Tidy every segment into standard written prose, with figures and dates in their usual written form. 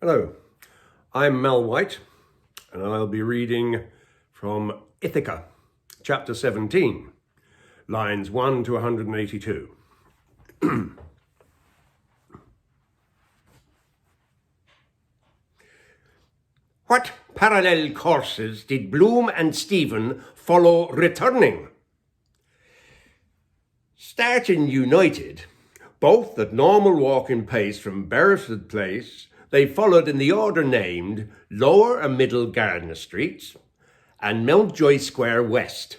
Hello, I'm Mal Whyte, and I'll be reading from Ithaca, chapter 17, lines 1 to 182. What parallel courses did Bloom and Stephen follow returning? Starting united, both at normal walking pace from Beresford Place, they followed in the order named Lower and Middle Gardiner Streets and Mountjoy Square West.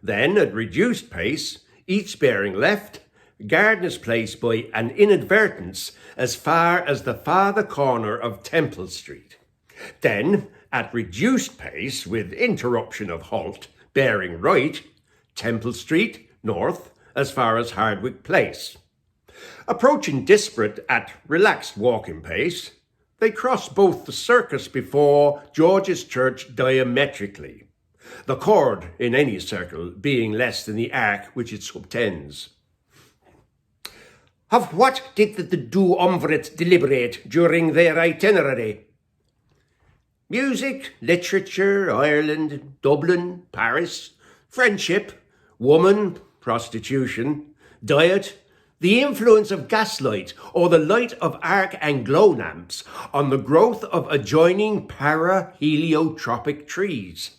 Then, at reduced pace, each bearing left, Gardiner's Place by an inadvertence as far as the farther corner of Temple Street. Then, at reduced pace, with interruption of halt, bearing right, Temple Street, north, as far as Hardwick Place. Approaching disparate at relaxed walking pace, they cross both the circus before George's Church diametrically, the chord in any circle being less than the arc which it subtends. Of what did the duumvirate deliberate during their itinerary? Music, literature, Ireland, Dublin, Paris, friendship, woman, prostitution, diet, the influence of gaslight or the light of arc and glow lamps on the growth of adjoining para-heliotropic trees,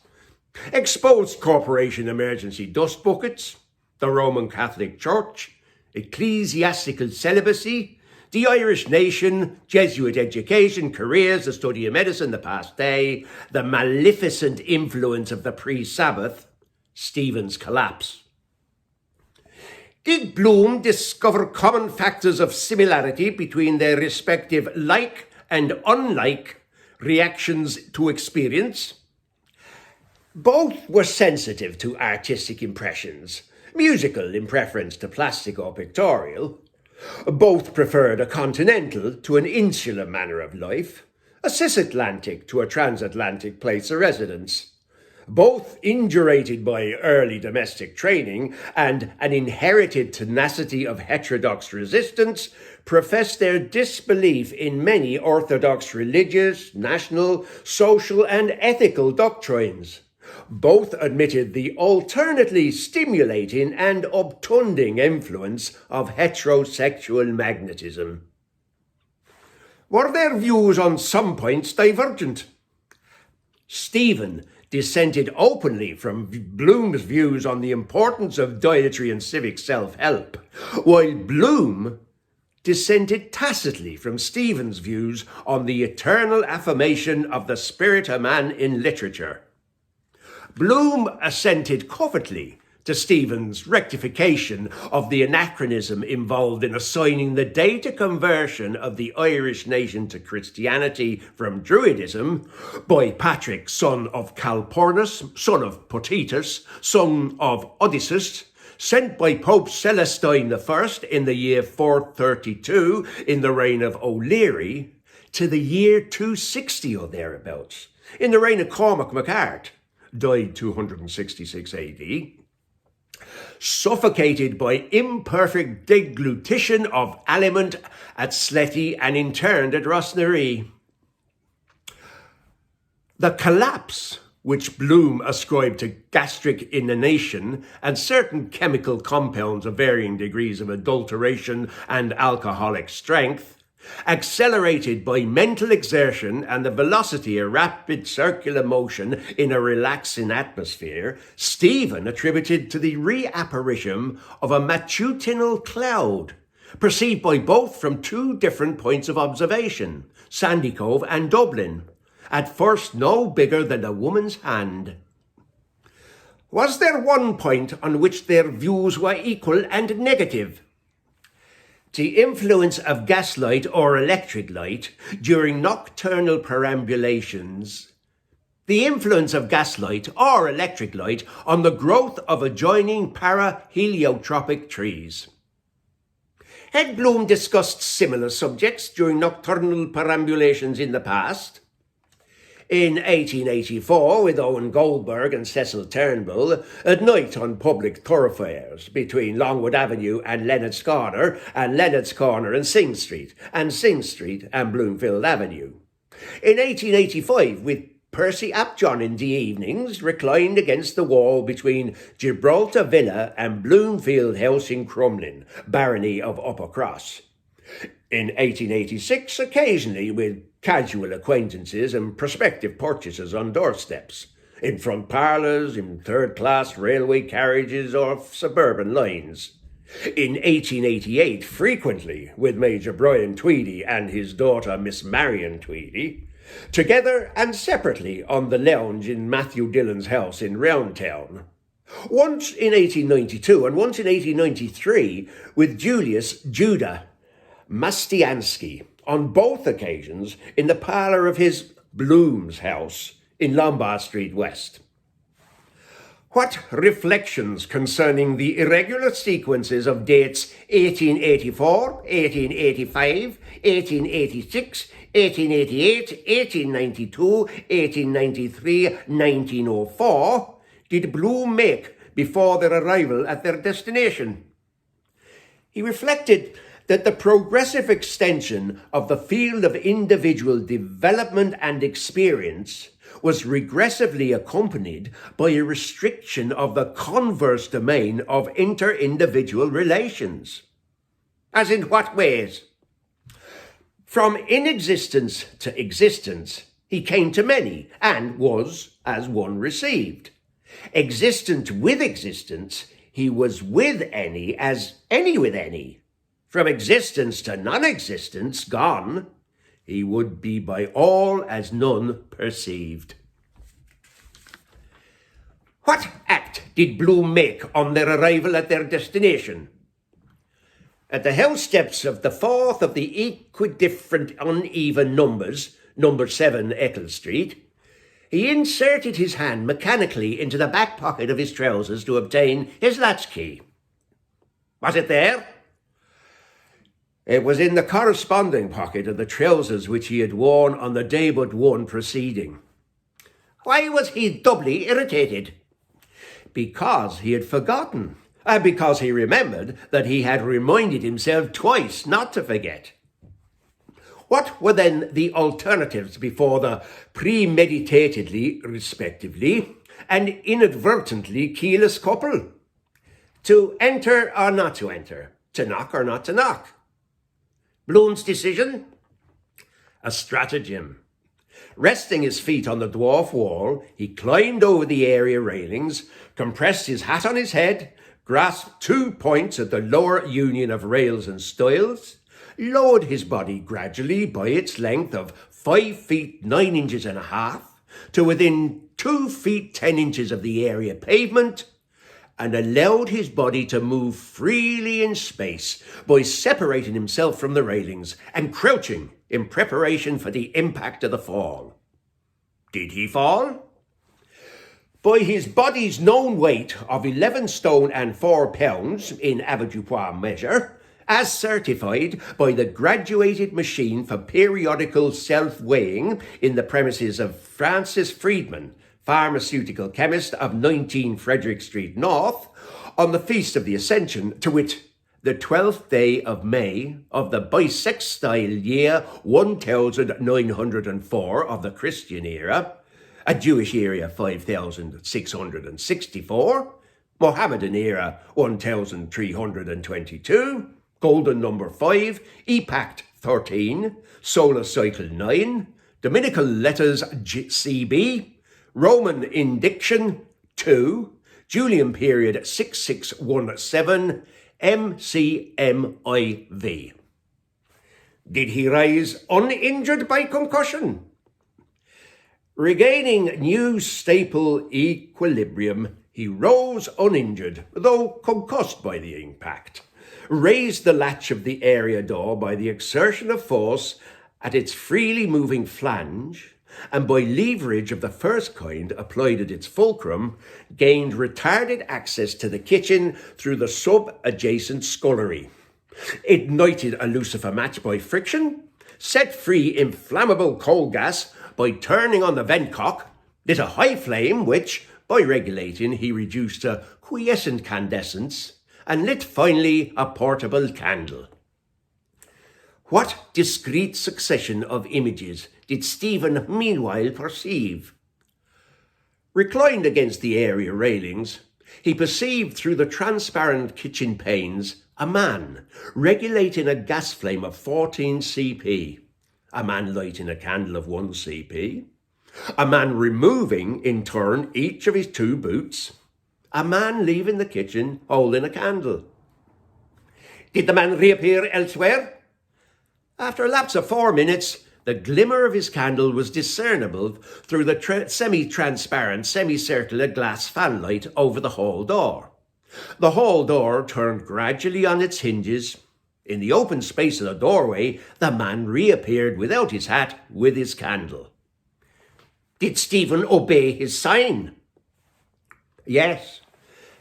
exposed corporation emergency dust buckets, the Roman Catholic Church, ecclesiastical celibacy, the Irish nation, Jesuit education, careers, the study of medicine, the past day, the maleficent influence of the pre-Sabbath, Stephen's collapse. Did Bloom discover common factors of similarity between their respective like and unlike reactions to experience? Both were sensitive to artistic impressions, musical in preference to plastic or pictorial. Both preferred a continental to an insular manner of life, a cisatlantic to a transatlantic place of residence. Both indurated by early domestic training and an inherited tenacity of heterodox resistance, professed their disbelief in many orthodox religious, national, social, and ethical doctrines. Both admitted the alternately stimulating and obtunding influence of heterosexual magnetism. Were their views on some points divergent? Stephen dissented openly from Bloom's views on the importance of dietary and civic self-help, while Bloom dissented tacitly from Stephen's views on the eternal affirmation of the spirit of man in literature. Bloom assented covertly to Stephen's rectification of the anachronism involved in assigning the date of conversion of the Irish nation to Christianity from Druidism by Patrick, son of Calpurnus, son of Potitus, son of Odysseus, sent by Pope Celestine I in the year 432 in the reign of O'Leary to the year 260 or thereabouts in the reign of Cormac MacArt, died 266 AD, suffocated by imperfect deglutition of aliment at Sletty and interned at Rossnaree. The collapse, which Bloom ascribed to gastric inanition and certain chemical compounds of varying degrees of adulteration and alcoholic strength, accelerated by mental exertion and the velocity of rapid circular motion in a relaxing atmosphere, Stephen attributed to the reapparition of a matutinal cloud, perceived by both from two different points of observation, Sandycove and Dublin, at first no bigger than a woman's hand. Was there one point on which their views were equal and negative? The influence of gaslight or electric light during nocturnal perambulations. The influence of gaslight or electric light on the growth of adjoining para-heliotropic trees. Had Bloom discussed similar subjects during nocturnal perambulations in the past? In 1884, with Owen Goldberg and Cecil Turnbull, at night on public thoroughfares between Longwood Avenue and Leonard's Corner and Sing Street and Bloomfield Avenue. In 1885, with Percy ap John in the evenings, reclined against the wall between Gibraltar Villa and Bloomfield House in Crumlin, barony of Uppercross. In 1886, occasionally with casual acquaintances and prospective purchasers on doorsteps, in front parlours, in third-class railway carriages or suburban lines. In 1888, frequently with Major Brian Tweedy and his daughter Miss Marion Tweedy, together and separately on the lounge in Matthew Dillon's house in Roundtown. Once in 1892 and once in 1893 with Julius Judah Mastiansky, on both occasions in the parlour of his Bloom's house in Lombard Street West. What reflections concerning the irregular sequences of dates 1884, 1885, 1886, 1888, 1892, 1893, 1904 did Bloom make before their arrival at their destination? He reflected that the progressive extension of the field of individual development and experience was regressively accompanied by a restriction of the converse domain of inter-individual relations. As in what ways? From inexistence to existence, he came to many and was as one received. Existent with existence, he was with any as any with any. From existence to non-existence gone, he would be by all as none perceived. What act did Bloom make on their arrival at their destination? At the house steps of the fourth of the equidifferent uneven numbers, number 7 Eccles Street, he inserted his hand mechanically into the back pocket of his trousers to obtain his latchkey. Was it there? It was in the corresponding pocket of the trousers which he had worn on the day but one preceding. Why was he doubly irritated? Because he had forgotten, and because he remembered that he had reminded himself twice not to forget. What were then the alternatives before the premeditatedly, respectively, and inadvertently keyless couple? To enter or not to enter, to knock or not to knock. Bloom's decision? A stratagem. Resting his feet on the dwarf wall, he climbed over the area railings, compressed his hat on his head, grasped 2 points at the lower union of rails and stiles, lowered his body gradually by its length of 5 feet 9 inches and a half to within 2 feet 10 inches of the area pavement, and allowed his body to move freely in space by separating himself from the railings and crouching in preparation for the impact of the fall. Did he fall? By his body's known weight of 11 stone and 4 pounds in avoirdupois measure, as certified by the graduated machine for periodical self-weighing in the premises of Francis Friedman, pharmaceutical chemist of 19 Frederick Street North, on the Feast of the Ascension, to wit, the 12th day of May of the bisextile year 1904 of the Christian era, a Jewish era 5664, Mohammedan era 1322, golden number 5, epact 13, solar cycle 9, Dominical letters CB, Roman indiction 2, Julian period 6617, MCMIV. Did he rise uninjured by concussion? Regaining new staple equilibrium, he rose uninjured, though concussed by the impact, raised the latch of the area door by the exertion of force at its freely moving flange, and by leverage of the first kind applied at its fulcrum, gained retarded access to the kitchen through the sub-adjacent scullery, ignited a lucifer match by friction, set free inflammable coal gas by turning on the vent cock, lit a high flame which, by regulating, he reduced to quiescent candescence, and lit finally a portable candle. What discrete succession of images did Stephen meanwhile perceive? Reclined against the area railings, he perceived through the transparent kitchen panes a man regulating a gas flame of 14 cp, a man lighting a candle of 1 cp, a man removing, in turn, each of his 2 boots, a man leaving the kitchen holding a candle. Did the man reappear elsewhere? After a lapse of 4 minutes, the glimmer of his candle was discernible through the semi-transparent, semicircular glass fanlight over the hall door. The hall door turned gradually on its hinges. In the open space of the doorway, the man reappeared without his hat, with his candle. Did Stephen obey his sign? Yes.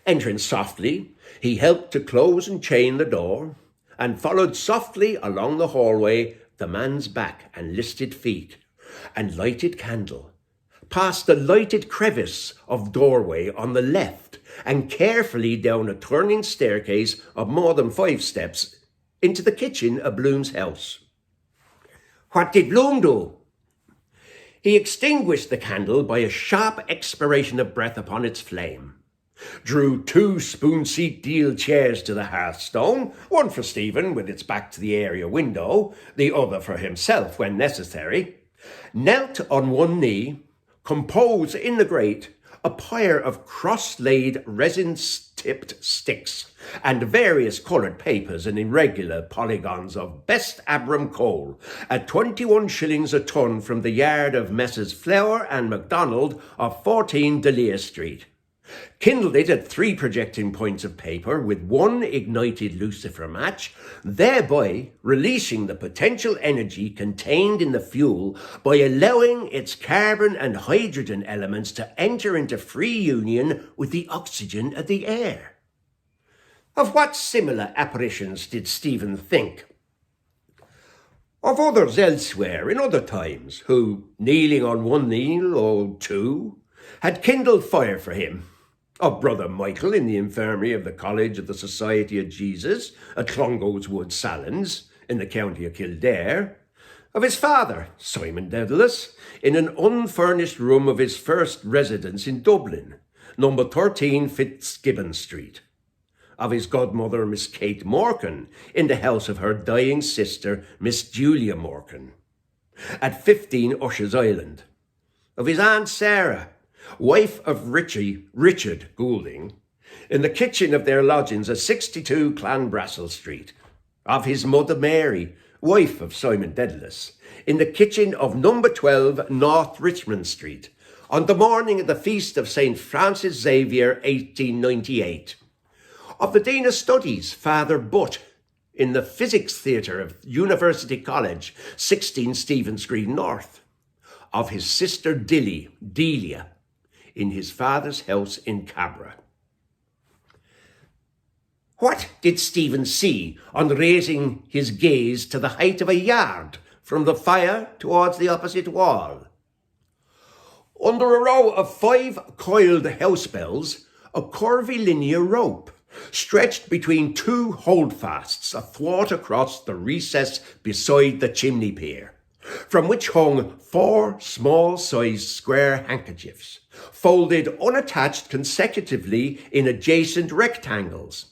Entering softly, he helped to close and chain the door, and followed softly along the hallway the man's back and listed feet, and lighted candle, past the lighted crevice of doorway on the left, and carefully down a turning staircase of more than 5 steps into the kitchen of Bloom's house. What did Bloom do? He extinguished the candle by a sharp expiration of breath upon its flame, drew 2 spoon-seat deal chairs to the hearthstone, one for Stephen with its back to the area window, the other for himself when necessary, knelt on one knee, composed in the grate a pyre of cross-laid resin-tipped sticks and various coloured papers and irregular polygons of best Abram coal at 21 shillings a ton from the yard of Messrs. Flower and MacDonald of 14 Delia Street. Kindled it at 3 projecting points of paper with 1 ignited lucifer match, thereby releasing the potential energy contained in the fuel by allowing its carbon and hydrogen elements to enter into free union with the oxygen of the air. Of what similar apparitions did Stephen think? Of others elsewhere in other times, who, kneeling on 1 knee or 2, had kindled fire for him. Of Brother Michael in the infirmary of the College of the Society of Jesus at Clongowes Wood Salins in the county of Kildare. Of his father, Simon Dedalus, in an unfurnished room of his first residence in Dublin, number 13 Fitzgibbon Street. Of his godmother, Miss Kate Morcan, in the house of her dying sister, Miss Julia Morcan, at 15 Usher's Island. Of his Aunt Sarah, wife of Richard Goulding, in the kitchen of their lodgings at 62 Clanbrassil Street. Of his mother Mary, wife of Simon Dedalus, in the kitchen of number 12 North Richmond Street, on the morning of the feast of St. Francis Xavier, 1898. Of the Dean of Studies, Father Butt, in the Physics Theatre of University College, 16 Stephen's Green North. Of his sister Delia, in his father's house in Cabra. What did Stephen see on raising his gaze to the height of a yard from the fire towards the opposite wall? Under a row of 5 coiled house bells, a curvilinear rope stretched between 2 holdfasts athwart across the recess beside the chimney pier, from which hung 4 small-sized square handkerchiefs, folded unattached consecutively in adjacent rectangles,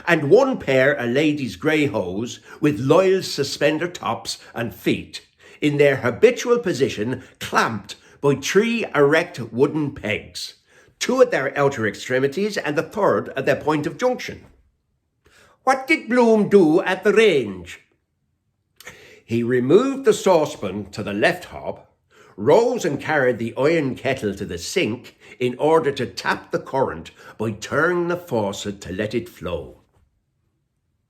and 1 pair of ladies' grey hose with lisle suspender tops and feet, in their habitual position clamped by 3 erect wooden pegs, 2 at their outer extremities and the 3rd at their point of junction. What did Bloom do at the range? He removed the saucepan to the left hob, rose and carried the iron kettle to the sink in order to tap the current by turning the faucet to let it flow.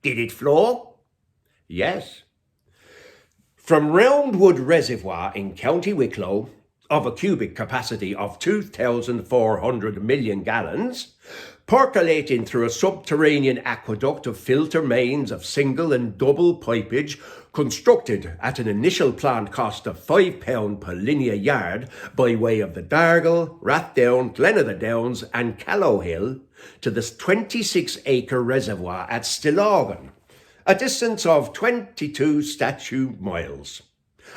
Did it flow? Yes. From Roundwood Reservoir in County Wicklow, of a cubic capacity of 2,400 million gallons, percolating through a subterranean aqueduct of filter mains of single and double pipage constructed at an initial planned cost of £5 per linear yard by way of the Dargle, Rathdown, Glen of the Downs and Callowhill to the 26-acre reservoir at Stillorgan, a distance of 22 statute miles,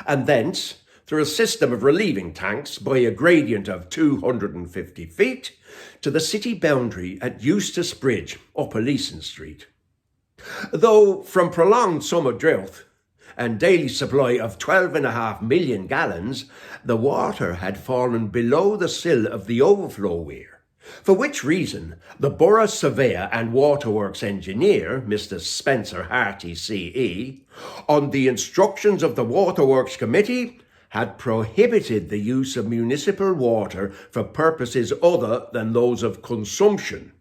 and thence through a system of relieving tanks by a gradient of 250 feet to the city boundary at Eustace Bridge, Upper Leeson Street. Though from prolonged summer drought and daily supply of 12.5 million gallons, the water had fallen below the sill of the overflow weir, for which reason the borough surveyor and waterworks engineer, Mr. Spencer Harty CE, on the instructions of the Waterworks Committee, had prohibited the use of municipal water for purposes other than those of consumption,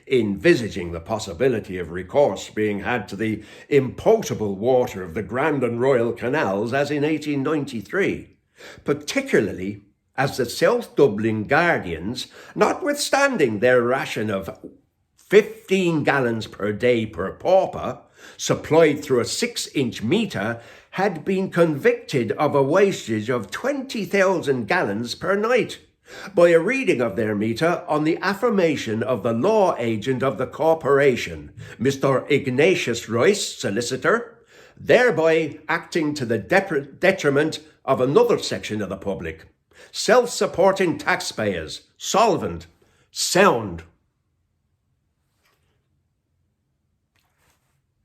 envisaging the possibility of recourse being had to the impotable water of the Grand and Royal Canals as in 1893, particularly as the South Dublin Guardians, notwithstanding their ration of 15 gallons per day per pauper, supplied through a 6-inch metre, had been convicted of a wastage of 20,000 gallons per night by a reading of their metre on the affirmation of the law agent of the corporation, Mr. Ignatius Royce, solicitor, thereby acting to the detriment of another section of the public, self-supporting taxpayers, solvent, sound.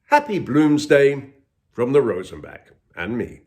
Happy Bloomsday from the Rosenbach and me.